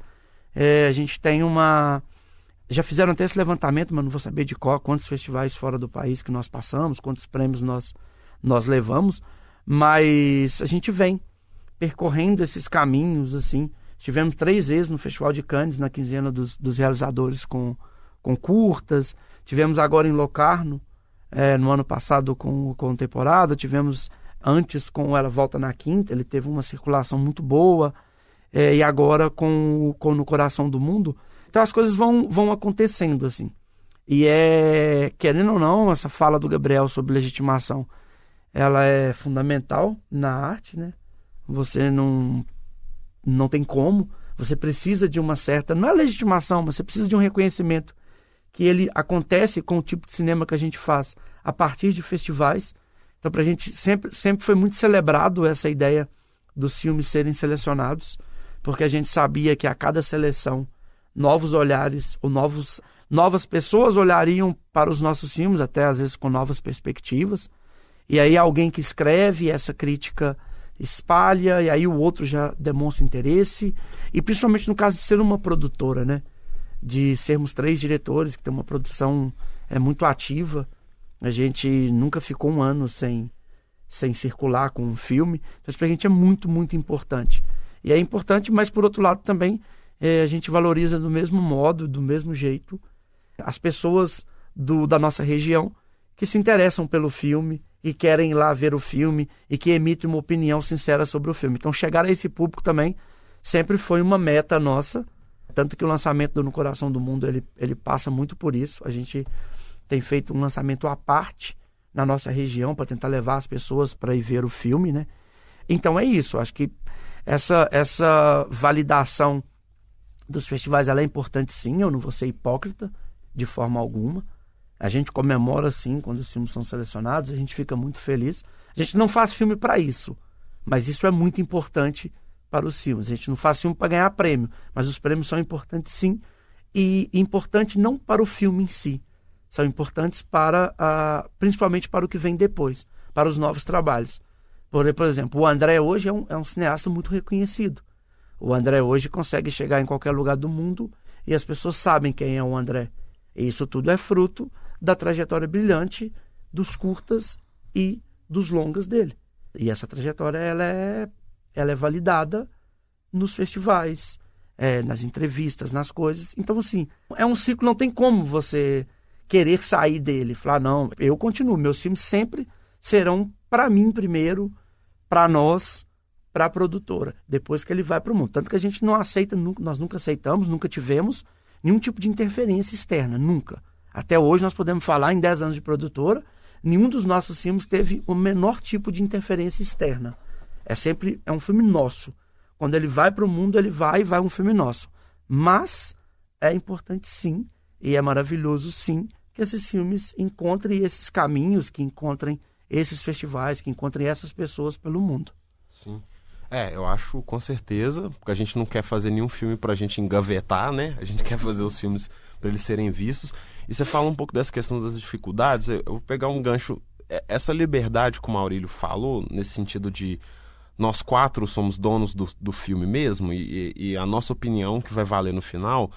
a gente tem já fizeram até esse levantamento, mas não vou saber de quantos festivais fora do país que nós passamos, quantos prêmios nós levamos, mas a gente vem percorrendo esses caminhos, assim. Tivemos 3 vezes no Festival de Cannes, na quinzena dos realizadores com curtas. Tivemos agora em Locarno, no ano passado com Temporada. Tivemos antes com Ela Volta na Quinta, ele teve uma circulação muito boa. E agora com No Coração do Mundo, Então as coisas vão acontecendo, assim. E querendo ou não, essa fala do Gabriel sobre legitimação, ela é fundamental na arte, né? Você não tem como, você precisa de uma certa, não é legitimação, mas você precisa de um reconhecimento que ele acontece com o tipo de cinema que a gente faz a partir de festivais. Então, pra gente sempre foi muito celebrado essa ideia dos filmes serem selecionados, porque a gente sabia que a cada seleção novos olhares ou novas pessoas olhariam para os nossos filmes, até às vezes com novas perspectivas. E aí alguém que escreve essa crítica espalha, e aí o outro já demonstra interesse. E principalmente no caso de ser uma produtora, né? De sermos 3 diretores, que tem uma produção muito ativa. A gente nunca ficou um ano sem circular com um filme. Então isso pra gente é muito, muito importante. E é importante, mas por outro lado também a gente valoriza do mesmo modo, do mesmo jeito, as pessoas da nossa região que se interessam pelo filme e querem ir lá ver o filme e que emitem uma opinião sincera sobre o filme. Então chegar a esse público também sempre foi uma meta nossa, tanto que o lançamento do No Coração do Mundo ele passa muito por isso. A gente tem feito um lançamento à parte na nossa região para tentar levar as pessoas para ir ver o filme, né? Então é isso, acho que essa validação dos festivais ela é importante sim, eu não vou ser hipócrita de forma alguma. A gente comemora sim quando os filmes são selecionados, a gente fica muito feliz. A gente não faz filme para isso, mas isso é muito importante para os filmes. A gente não faz filme para ganhar prêmio, mas os prêmios são importantes sim, e importante não para o filme em si, são importantes principalmente para o que vem depois, para os novos trabalhos. Por exemplo, o André hoje é um cineasta muito reconhecido. O André hoje consegue chegar em qualquer lugar do mundo e as pessoas sabem quem é o André. E isso tudo é fruto da trajetória brilhante dos curtas e dos longas dele. E essa trajetória ela é validada nos festivais, nas entrevistas, nas coisas. Então, assim, é um ciclo, não tem como você querer sair dele. Falar, não, eu continuo. Meus filmes sempre serão para mim primeiro, para nós, para a produtora, depois que ele vai para o mundo. Tanto que a gente não aceita, nós nunca aceitamos, nunca tivemos nenhum tipo de interferência externa, nunca. Até hoje nós podemos falar, em 10 anos de produtora, nenhum dos nossos filmes teve o menor tipo de interferência externa. É um filme nosso. Quando ele vai para o mundo, ele vai um filme nosso. Mas é importante sim, e é maravilhoso sim, que esses filmes encontrem esses caminhos, que encontrem esses festivais, que encontrem essas pessoas pelo mundo. Sim. Eu acho com certeza, porque a gente não quer fazer nenhum filme pra gente engavetar, né? A gente quer fazer os filmes para eles serem vistos. E você fala um pouco dessa questão das dificuldades, eu vou pegar um gancho. Essa liberdade que o Maurílio falou, nesse sentido de nós 4 somos donos do filme mesmo, e a nossa opinião que vai valer no final,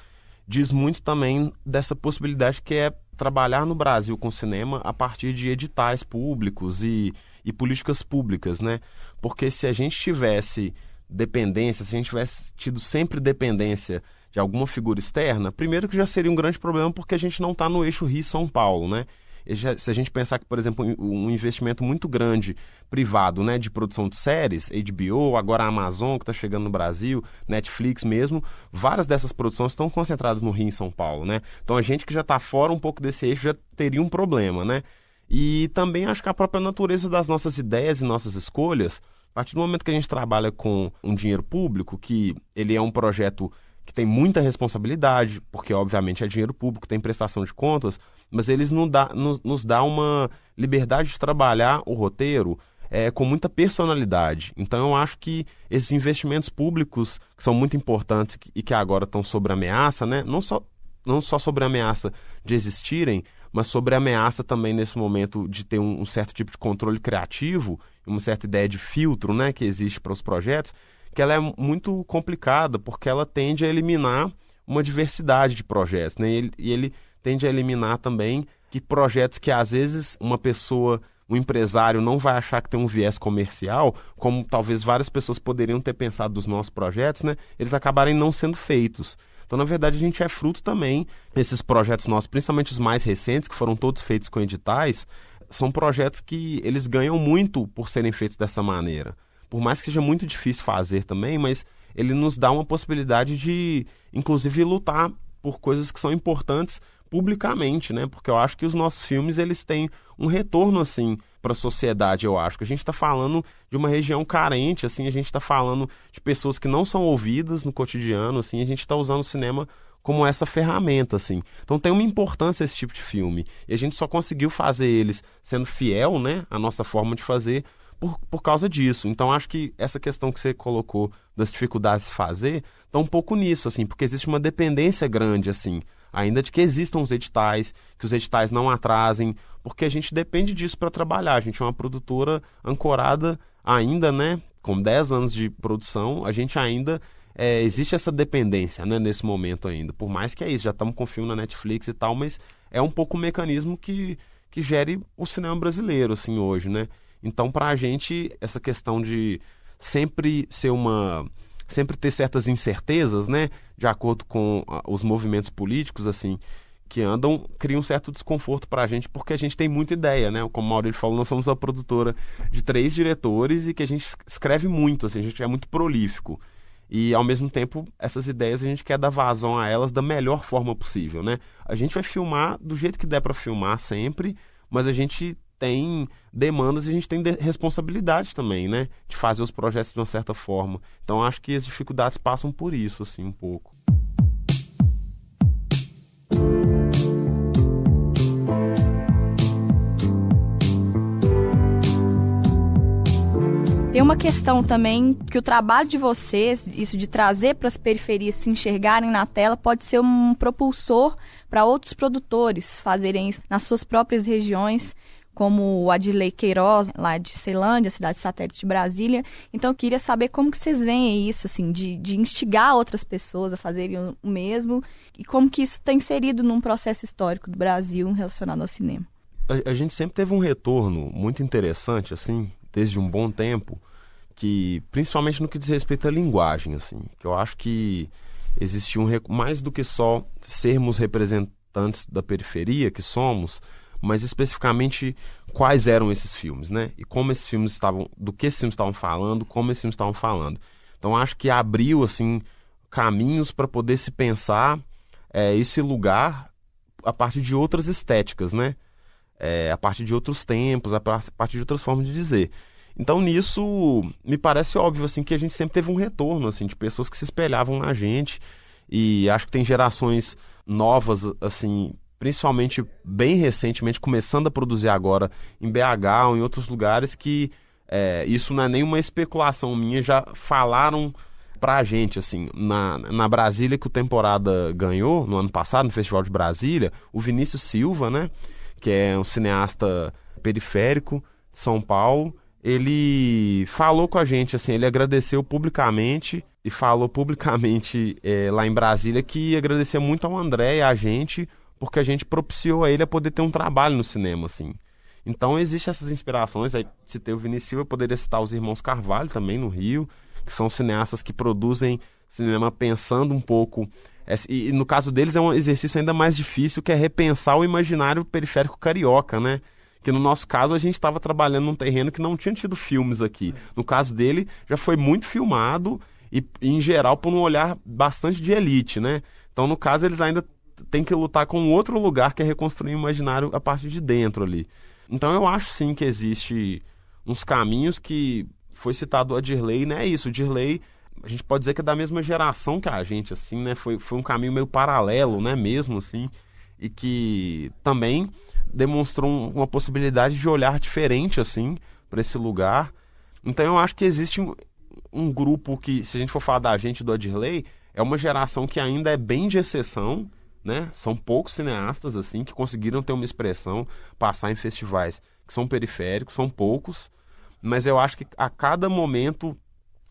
diz muito também dessa possibilidade que é trabalhar no Brasil com cinema a partir de editais públicos e políticas públicas, né? Porque se a gente tivesse dependência, se a gente tivesse tido sempre dependência de alguma figura externa, primeiro que já seria um grande problema porque a gente não está no eixo Rio-São Paulo, né? Se a gente pensar que, por exemplo, um investimento muito grande privado, né, de produção de séries, HBO, agora a Amazon que está chegando no Brasil, Netflix mesmo, várias dessas produções estão concentradas no Rio e São Paulo, né? Então a gente que já está fora um pouco desse eixo já teria um problema, né? E também acho que a própria natureza das nossas ideias e nossas escolhas, a partir do momento que a gente trabalha com um dinheiro público, que ele é um projeto que tem muita responsabilidade, porque obviamente é dinheiro público, tem prestação de contas, mas eles nos dá uma liberdade de trabalhar o roteiro com muita personalidade. Então eu acho que esses investimentos públicos, que são muito importantes e que agora estão sob ameaça, né? Não só sobre a ameaça de existirem, mas sobre a ameaça também nesse momento de ter um certo tipo de controle criativo, uma certa ideia de filtro, né, que existe para os projetos, que ela é muito complicada, porque ela tende a eliminar uma diversidade de projetos, né? E ele tende a eliminar também que projetos que às vezes uma pessoa, um empresário não vai achar que tem um viés comercial, como talvez várias pessoas poderiam ter pensado dos nossos projetos, né? Eles acabarem não sendo feitos. Então, na verdade, a gente é fruto também desses projetos nossos, principalmente os mais recentes, que foram todos feitos com editais, são projetos que eles ganham muito por serem feitos dessa maneira. Por mais que seja muito difícil fazer também, mas ele nos dá uma possibilidade de, inclusive, lutar por coisas que são importantes publicamente, né? Porque eu acho que os nossos filmes, eles têm um retorno, assim, para a sociedade, eu acho. Que a gente está falando de uma região carente, assim, a gente está falando de pessoas que não são ouvidas no cotidiano, assim, a gente está usando o cinema como essa ferramenta, assim. Então tem uma importância esse tipo de filme. E a gente só conseguiu fazer eles sendo fiel, né, à nossa forma de fazer por causa disso. Então acho que essa questão que você colocou das dificuldades de fazer está um pouco nisso, assim, porque existe uma dependência grande, assim, ainda de que existam os editais, que os editais não atrasem, porque a gente depende disso para trabalhar. A gente é uma produtora ancorada ainda, né, com 10 anos de produção, a gente ainda... existe essa dependência, né, nesse momento ainda. Por mais que é isso, já estamos com filme na Netflix e tal, mas é um pouco o mecanismo que gere o cinema brasileiro, assim, hoje, né? Então, para a gente, essa questão de sempre ter certas incertezas, né, de acordo com os movimentos políticos, assim, que andam, cria um certo desconforto para a gente, porque a gente tem muita ideia, né? Como o Maurício falou, nós somos uma produtora de 3 diretores e que a gente escreve muito, assim, a gente é muito prolífico. E, ao mesmo tempo, essas ideias a gente quer dar vazão a elas da melhor forma possível, né? A gente vai filmar do jeito que der para filmar sempre, mas a gente tem demandas e a gente tem responsabilidade também, né? De fazer os projetos de uma certa forma. Então, acho que as dificuldades passam por isso, assim, um pouco. Tem uma questão também que o trabalho de vocês, isso de trazer para as periferias se enxergarem na tela, pode ser um propulsor para outros produtores fazerem isso nas suas próprias regiões, como o Adirley Queiroz, lá de Ceilândia, cidade satélite de Brasília. Então eu queria saber como que vocês veem isso, assim, de instigar outras pessoas a fazerem o mesmo, e como que isso está inserido num processo histórico do Brasil relacionado ao cinema. A gente sempre teve um retorno muito interessante, assim, desde um bom tempo, que principalmente no que diz respeito à linguagem, assim, que eu acho que existe mais do que só sermos representantes da periferia, que somos, mas especificamente quais eram esses filmes, né? E como esses filmes estavam, do que esses filmes estavam falando, como esses filmes estavam falando. Então acho que abriu, assim, caminhos para poder se pensar esse lugar a partir de outras estéticas, né? A partir de outros tempos, a partir de outras formas de dizer. Então, nisso, me parece óbvio, assim, que a gente sempre teve um retorno, assim, de pessoas que se espelhavam na gente, e acho que tem gerações novas, assim, principalmente bem recentemente, começando a produzir agora em BH ou em outros lugares que isso não é nenhuma especulação minha, já falaram pra gente, assim, na Brasília que o Temporada ganhou, no ano passado, no Festival de Brasília, o Vinícius Silva, né, que é um cineasta periférico de São Paulo, ele falou com a gente, assim, ele agradeceu publicamente e falou publicamente lá em Brasília que agradecia muito ao André e a gente, porque a gente propiciou a ele a poder ter um trabalho no cinema, assim. Então existem essas inspirações, aí citei o Vinícius Silva, eu poderia citar os irmãos Carvalho também no Rio, que são cineastas que produzem cinema pensando um pouco, e no caso deles é um exercício ainda mais difícil, que é repensar o imaginário periférico carioca, né? Que no nosso caso a gente estava trabalhando num terreno que não tinha tido filmes aqui. No caso dele, já foi muito filmado e em geral, por um olhar bastante de elite, né? Então, no caso, eles ainda têm que lutar com outro lugar, que é reconstruir o imaginário a partir de dentro ali. Então, eu acho sim que existe uns caminhos que foi citado o Adirley, né? Isso, o Adirley, a gente pode dizer que é da mesma geração que a gente, assim, né? Foi um caminho meio paralelo, né? Mesmo, assim, e que também demonstrou uma possibilidade de olhar diferente, assim, para esse lugar. Então eu acho que existe um grupo que, se a gente for falar da gente, do Adirley, é uma geração que ainda é bem de exceção, né? São poucos cineastas, assim, que conseguiram ter uma expressão, passar em festivais que são periféricos, são poucos, mas eu acho que a cada momento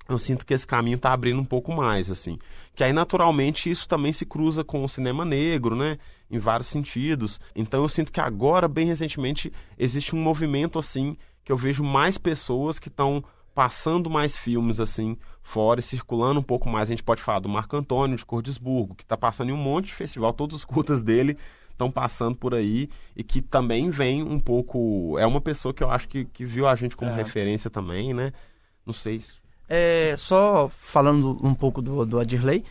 eu sinto que esse caminho está abrindo um pouco mais, assim. Que aí, naturalmente, isso também se cruza com o cinema negro, né? Em vários sentidos. Então, eu sinto que agora, bem recentemente, existe um movimento, assim, que eu vejo mais pessoas que estão passando mais filmes, assim, fora e circulando um pouco mais. A gente pode falar do Marco Antônio, de Cordisburgo, que está passando em um monte de festival. Todos os curtas dele estão passando por aí e que também vem um pouco... É uma pessoa que eu acho que viu a gente como referência também, né? Não sei se... Só falando um pouco do Adirley,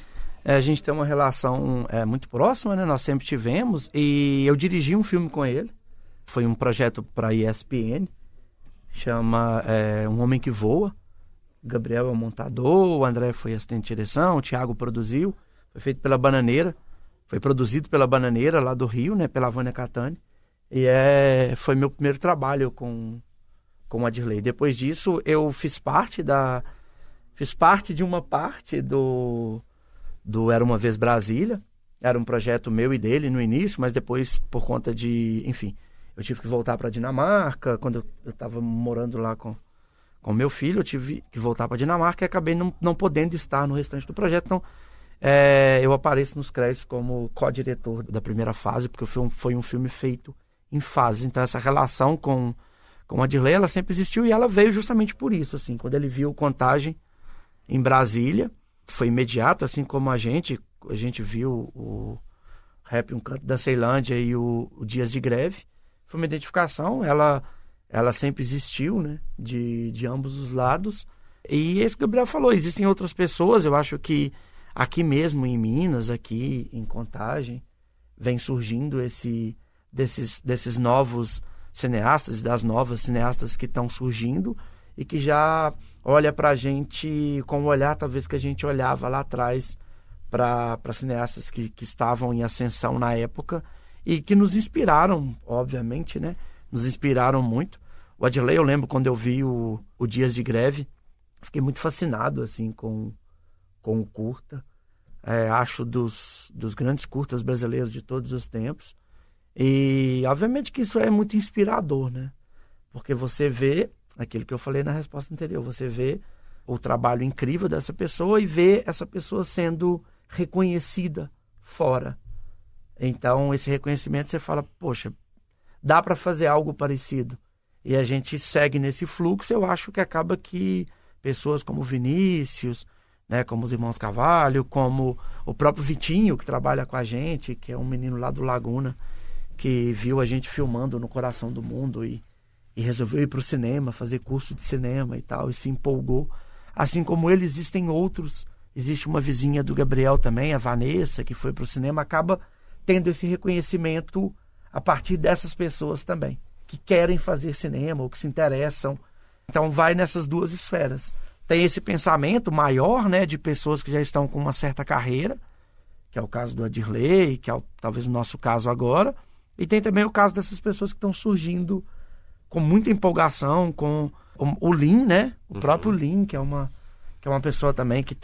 A gente tem uma relação muito próxima, né? Nós sempre tivemos. E eu dirigi um filme com ele. Foi um projeto para a ESPN. Chama Um Homem que Voa. O Gabriel é o montador, o André foi assistente de direção, o Thiago produziu. Foi feito pela Bananeira. Foi produzido pela Bananeira, lá do Rio, né? Pela Vânia Catani. E foi meu primeiro trabalho com o Adirley. Depois disso, eu fiz parte de uma parte do Era Uma Vez Brasília. Era um projeto meu e dele no início, mas depois, por conta de... Enfim, eu tive que voltar para a Dinamarca. Quando eu estava morando lá com meu filho, eu tive que voltar para a Dinamarca e acabei não podendo estar no restante do projeto. Então, eu apareço nos créditos como co-diretor da primeira fase, porque foi um filme feito em fases. Então, essa relação com o Adirley, ela sempre existiu e ela veio justamente por isso. Assim, quando ele viu Contagem em Brasília, foi imediato, assim como a gente viu o Rap Um Canto da Ceilândia e o Dias de Greve. Foi uma identificação, ela sempre existiu, né, de ambos os lados. E é isso que o Gabriel falou, existem outras pessoas, eu acho que aqui mesmo em Minas, aqui em Contagem, vem surgindo desses novos cineastas, das novas cineastas que estão surgindo e que já olha pra gente com o olhar talvez que a gente olhava lá atrás para cineastas que estavam em ascensão na época e que nos inspiraram, obviamente, né? Nos inspiraram muito. O Adirley, eu lembro quando eu vi o Dias de Greve, fiquei muito fascinado assim com o curta. Acho dos grandes curtas brasileiros de todos os tempos. E, obviamente, que isso é muito inspirador, né? Porque você vê, aquilo que eu falei na resposta anterior, você vê o trabalho incrível dessa pessoa e vê essa pessoa sendo reconhecida fora. Então, esse reconhecimento, você fala, poxa, dá para fazer algo parecido. E a gente segue nesse fluxo, eu acho que acaba que pessoas como Vinícius, né, como os irmãos Carvalho, como o próprio Vitinho, que trabalha com a gente, que é um menino lá do Laguna, que viu a gente filmando no Coração do Mundo e resolveu ir para o cinema, fazer curso de cinema e tal, e se empolgou. Assim como ele, existem outros. Existe uma vizinha do Gabriel também, a Vanessa, que foi para o cinema, acaba tendo esse reconhecimento a partir dessas pessoas também, que querem fazer cinema ou que se interessam. Então vai nessas duas esferas. Tem esse pensamento maior, né, de pessoas que já estão com uma certa carreira, que é o caso do Adirley, que é talvez o nosso caso agora, e tem também o caso dessas pessoas que estão surgindo com muita empolgação, com o Lin, né? O próprio Lin, que é uma pessoa também que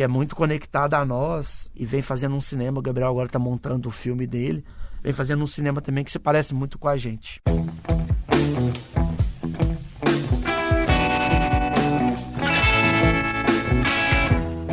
é muito conectada a nós e vem fazendo um cinema. O Gabriel agora está montando o filme dele. Vem fazendo um cinema também que se parece muito com a gente.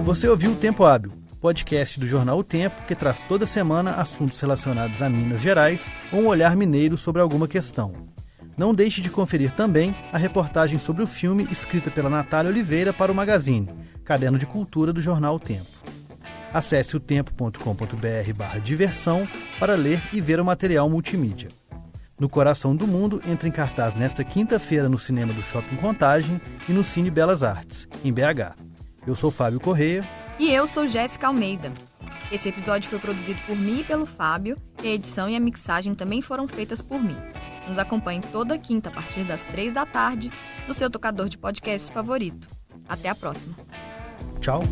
Você ouviu o Tempo Hábil, podcast do jornal O Tempo, que traz toda semana assuntos relacionados a Minas Gerais ou um olhar mineiro sobre alguma questão. Não deixe de conferir também a reportagem sobre o filme escrita pela Natália Oliveira para o Magazine, caderno de cultura do jornal O Tempo. Acesse otempo.com.br/diversão para ler e ver o material multimídia. No Coração do Mundo entra em cartaz nesta quinta-feira no cinema do Shopping Contagem e no Cine Belas Artes, em BH. Eu sou Fábio Correia. E eu sou Jéssica Almeida. Esse episódio foi produzido por mim e pelo Fábio, e a edição e a mixagem também foram feitas por mim. Nos acompanhe toda quinta a partir das 3 da tarde no seu tocador de podcast favorito. Até a próxima. Tchau.